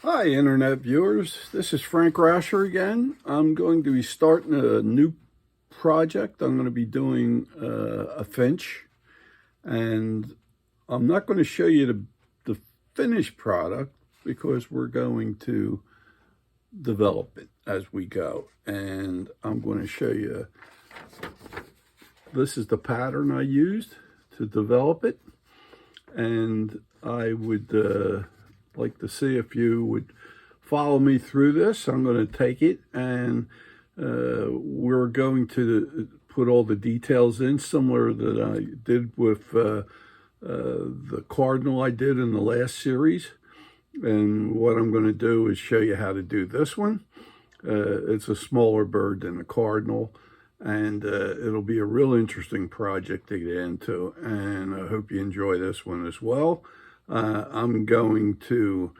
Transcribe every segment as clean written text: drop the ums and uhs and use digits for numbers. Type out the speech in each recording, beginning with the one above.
Hi, Internet viewers. This is Frank Rasher again. I'm going to be starting a new project. I'm going to be doing a finch, and I'm not going to show you the finished product because we're going to develop it as we go. And I'm going to show you, this is the pattern I used to develop it. And I would like to see if you would follow me through this. I'm going to take it and we're going to put all the details in, similar that I did with the cardinal I did in the last series. And what I'm going to do is show you how to do this one. It's a smaller bird than the cardinal, and it'll be a real interesting project to get into, and I hope you enjoy this one as well. I'm going to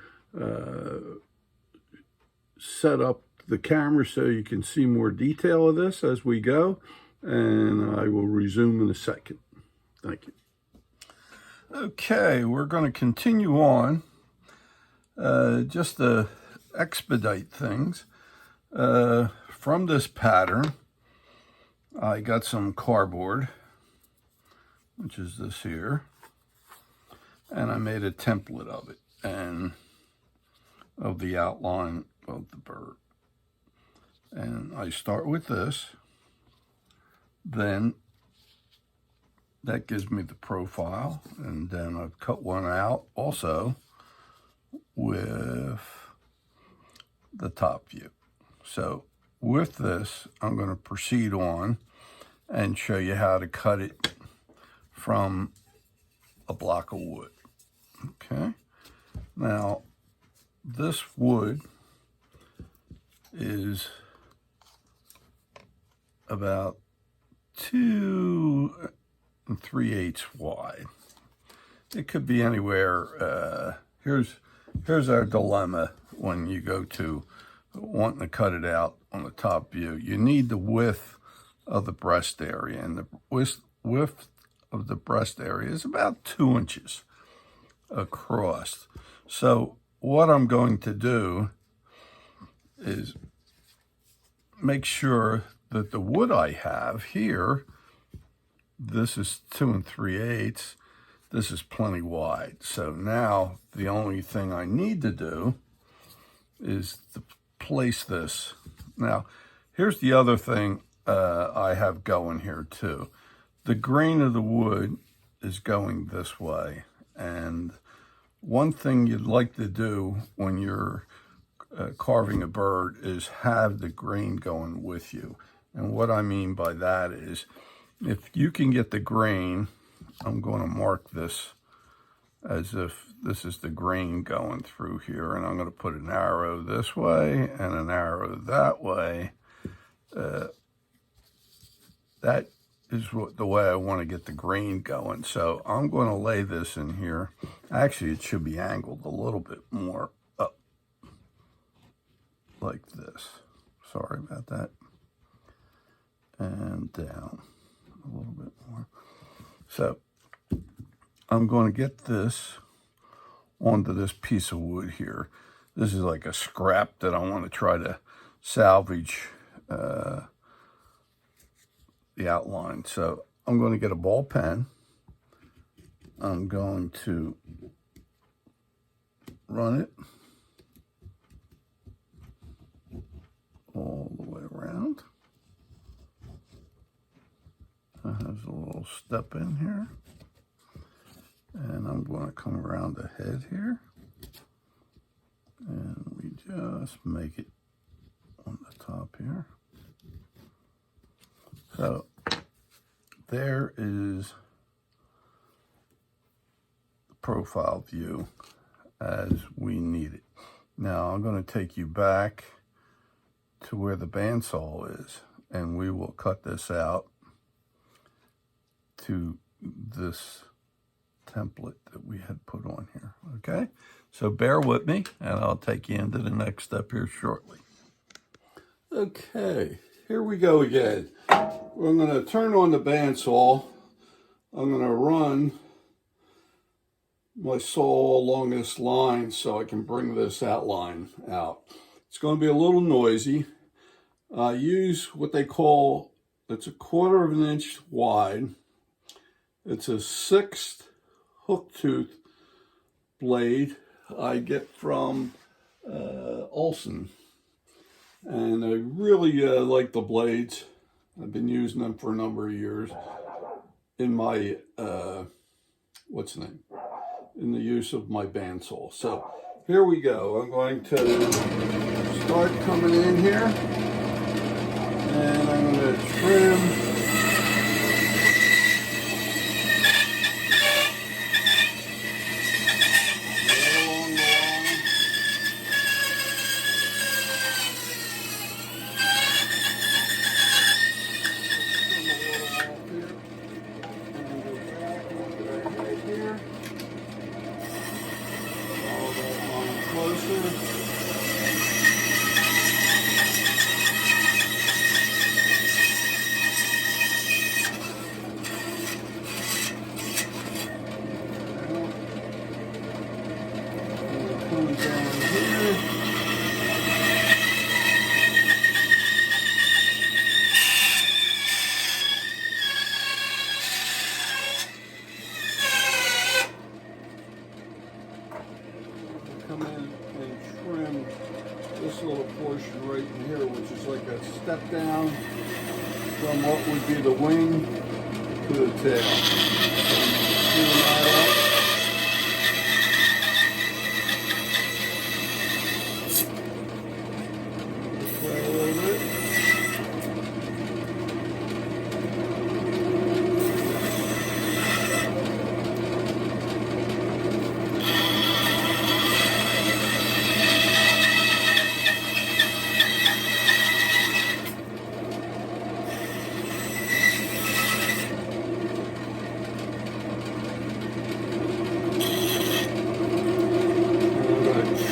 set up the camera so you can see more detail of this as we go, and I will resume in a second. Thank you. Okay, we're going to continue on. Just to expedite things, from this pattern, I got some cardboard, which is this here, and I made a template of it and of the outline of the bird. And I start with this, then that gives me the profile, and then I've cut one out also with the top view. So with this, I'm going to proceed on and show you how to cut it from a block of wood. Okay, now this wood is about 2 3/8 wide. It could be anywhere. Here's our dilemma when you go to wanting to cut it out on the top view. You need the width of the breast area, and the width of the breast area is about 2 inches across. So what I'm going to do is make sure that the wood I have here, this is 2 3/8. This is plenty wide. So now the only thing I need to do is to place this. Now, here's the other thing I have going here too. The grain of the wood is going this way. And one thing you'd like to do when you're carving a bird is have the grain going with you. And what I mean by that is, if you can get the grain, I'm going to mark this as if this is the grain going through here, and I'm going to put an arrow this way and an arrow that way. That is the way I want to get the grain going. So I'm going to lay this in here. Actually, it should be angled a little bit more up, like this. Sorry about that. And down a little bit more. So I'm going to get this onto this piece of wood here. This is like a scrap that I want to try to salvage the outline. So I'm going to get a ball pen. I'm going to run it all the way around. It has a little step in here. And I'm going to come around the head here. And we just make it on the top here. So there is the profile view as we need it. Now I'm going to take you back to where the bandsaw is, and we will cut this out to this template that we had put on here. Okay, so bear with me and I'll take you into the next step here shortly. Okay, here we go again. We're going to turn on the bandsaw. I'm going to run my saw along this line so I can bring this outline out. It's going to be a little noisy. I use what they call, it's a 1/4 of an inch wide. It's a 6th hook tooth blade I get from Olson. And I really like the blades. I've been using them for a number of years in my, what's the name? In the use of my bandsaw. So here we go. I'm going to start coming in here, and I'm going to trim. Come in and trim this little portion right in here, which is like a step down from what would be the wing to the tail.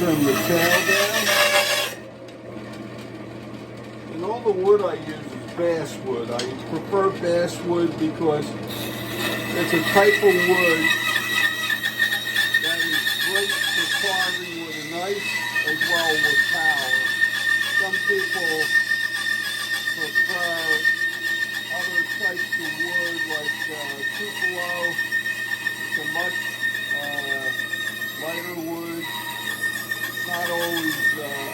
Trim the tail down. And all the wood I use is basswood. I prefer basswood because it's a type of wood that is great for carving with a knife as well with power. Some people prefer other types of wood like tupelo. It's a much lighter wood. Not always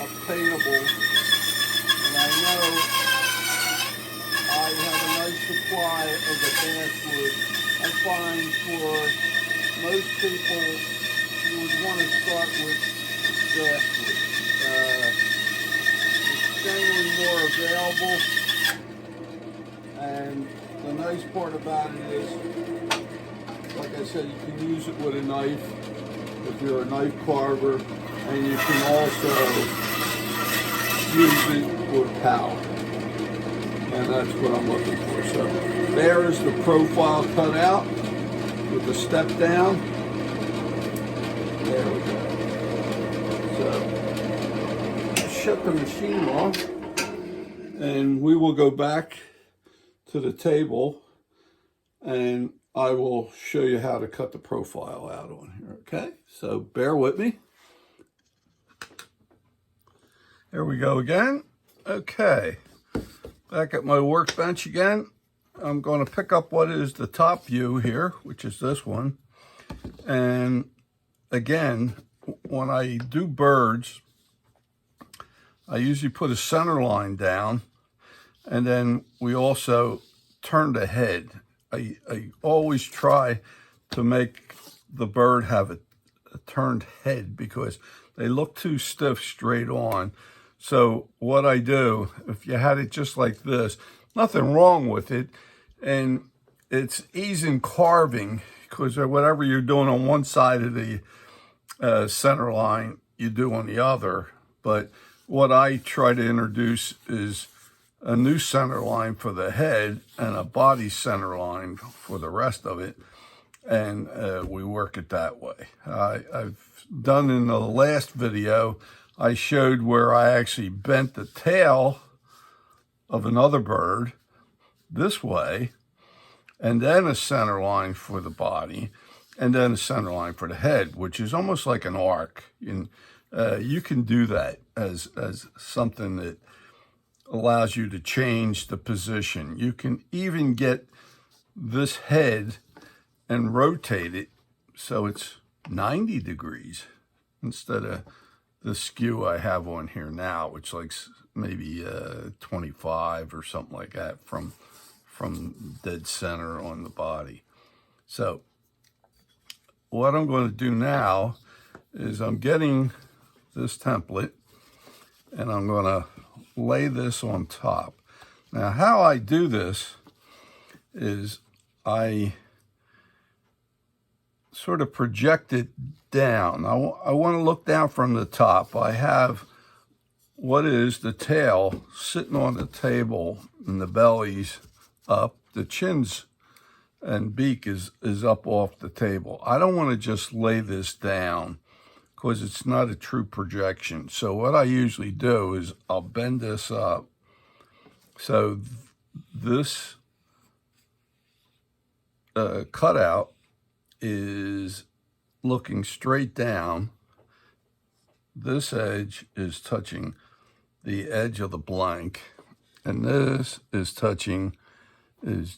obtainable, and I know I have a nice supply of the basswood. I find for most people you would want to start with basswood. It's generally more available, and the nice part about it is, like I said, you can use it with a knife if you're a knife carver. And you can also use it with power. And that's what I'm looking for. So there is the profile cut out with the step down. There we go. So shut the machine off. And we will go back to the table and I will show you how to cut the profile out on here. Okay? So bear with me. Here we go again. Okay, back at my workbench again. I'm going to pick up what is the top view here, which is this one. And again, when I do birds, I usually put a center line down, and then we also turn the head. I always try to make the bird have a turned head because they look too stiff straight on. So what I do, if you had it just like this, nothing wrong with it. And it's easy in carving because whatever you're doing on one side of the center line, you do on the other. But what I try to introduce is a new center line for the head and a body center line for the rest of it. And we work it that way. I've done in the last video, I showed where I actually bent the tail of another bird this way, and then a center line for the body. and then a center line for the head, which is almost like an arc. And you can do that as something that allows you to change the position. You can even get this head and rotate it so it's 90 degrees instead of the skew I have on here now, which like maybe 25 or something like that from dead center on the body. So what I'm going to do now is I'm getting this template and I'm going to lay this on top. Now how I do this is I sort of project it down. I want to look down from the top. I have what is the tail sitting on the table and the belly's up. The chin's and beak is up off the table. I don't want to just lay this down because it's not a true projection. So what I usually do is I'll bend this up. So this cutout is looking straight down. This edge is touching the edge of the blank, and this is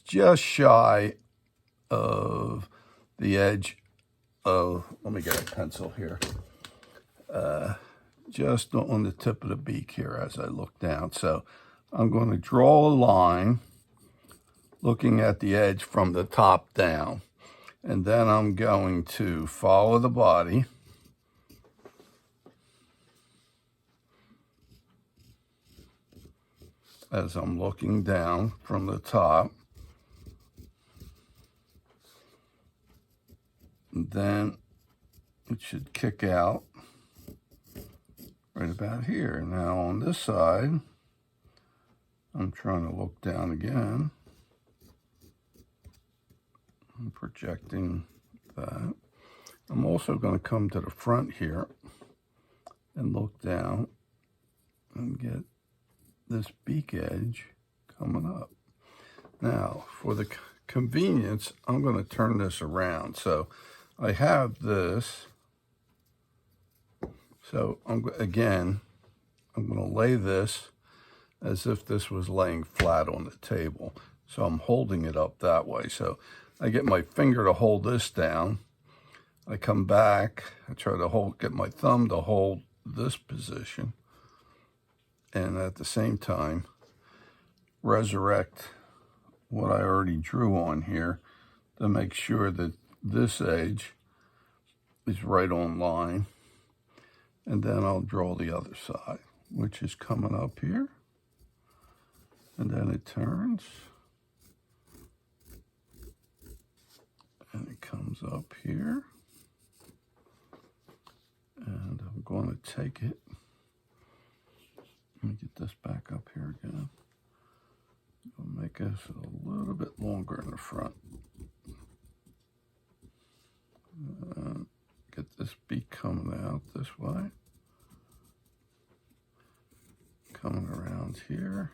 just shy of the edge of, let me get a pencil here, just on the tip of the beak here as I look down. So I'm going to draw a line looking at the edge from the top down, and then I'm going to follow the body as I'm looking down from the top. And then it should kick out right about here. Now on this side, I'm trying to look down again. I'm projecting that. I'm also going to come to the front here and look down and get this beak edge coming up. Now, for the convenience, I'm going to turn this around. So I have this. So again, I'm going to lay this as if this was laying flat on the table. So I'm holding it up that way. So I get my finger to hold this down. I come back. I try to get my thumb to hold this position. And at the same time, resurrect what I already drew on here to make sure that this edge is right on line. And then I'll draw the other side, which is coming up here. And then it turns. And it comes up here. And I'm going to take it. Let me get this back up here again. I'll make this a little bit longer in the front. Get this beak coming out this way. Coming around here.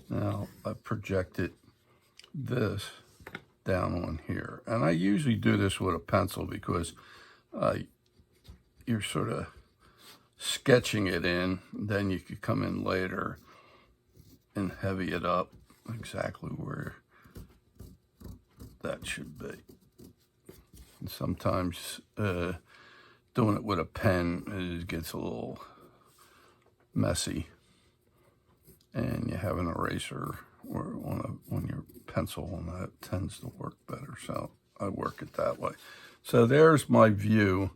Now I projected this down on here. And I usually do this with a pencil because you're sort of sketching it in, then you could come in later and heavy it up exactly where that should be. And sometimes doing it with a pen, it gets a little messy, and you have an eraser or on your pencil, and that tends to work better. So I work it that way. So there's my view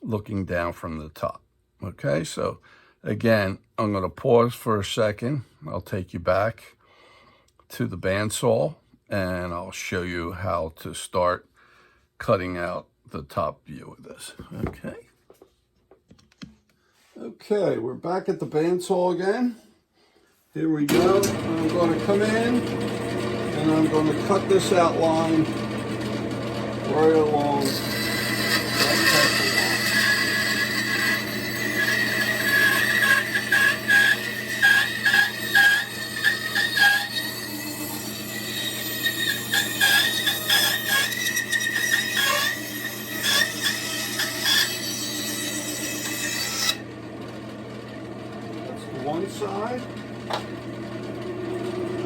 looking down from the top. Okay, so again, I'm going to pause for a second. I'll take you back to the bandsaw and I'll show you how to start cutting out the top view of this. Okay, we're back at the bandsaw again. Here we go. I'm going to come in and I'm going to cut this outline right along that pencil line. one side.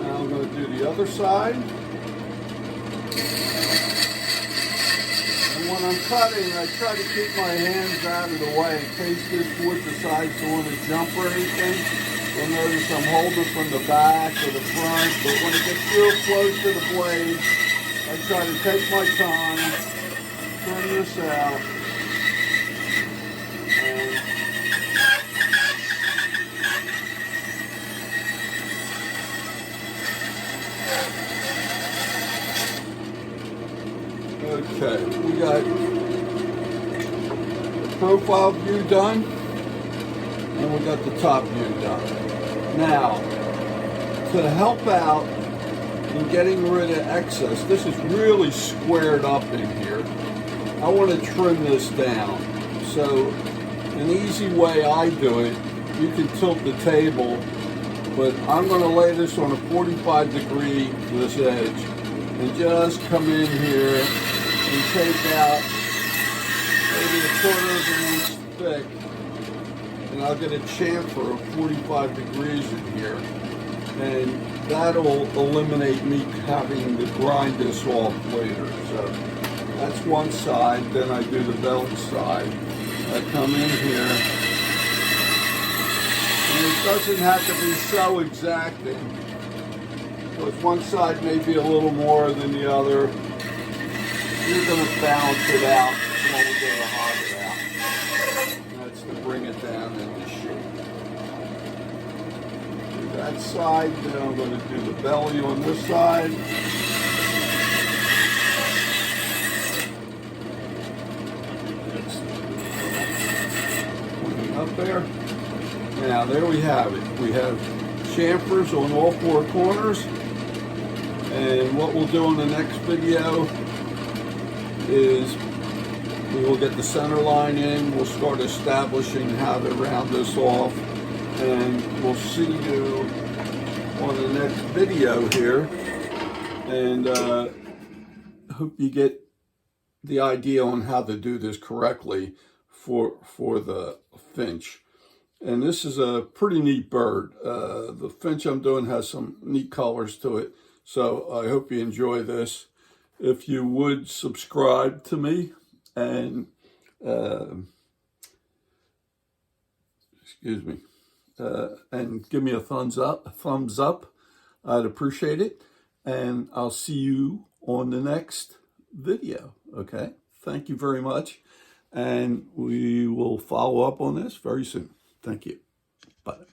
Now I'm going to do the other side. And when I'm cutting, I try to keep my hands out of the way in case this wood decides to want to jump or anything. You'll notice I'm holding from the back or the front, but when it gets real close to the blade, I try to take my time, trim this out, and okay, we got the profile view done, and we got the top view done. Now, to help out in getting rid of excess, this is really squared up in here. I want to trim this down. So, an easy way I do it, you can tilt the table, but I'm going to lay this on a 45 degree, this edge, and just come in here and take out maybe a quarter of an inch thick, and I'll get a chamfer of 45 degrees in here, and that'll eliminate me having to grind this off later. So that's one side. Then I do the belly side. I come in here, and it doesn't have to be so exacting, because one side may be a little more than the other. You're going to balance it out when we go to hog it out. That's to bring it down into shape. Do that side, then I'm going to do the belly on this side. Up there. Now there we have it. We have chamfers on all four corners. And what we'll do in the next video is we will get the center line in, we'll start establishing how to round this off, and we'll see you on the next video here, and hope you get the idea on how to do this correctly for the finch. And this is a pretty neat bird. The finch I'm doing has some neat colors to it, so I hope you enjoy this. If you would subscribe to me and and give me a thumbs up, I'd appreciate it. And I'll see you on the next video. Okay, thank you very much, and we will follow up on this very soon. Thank you. Bye.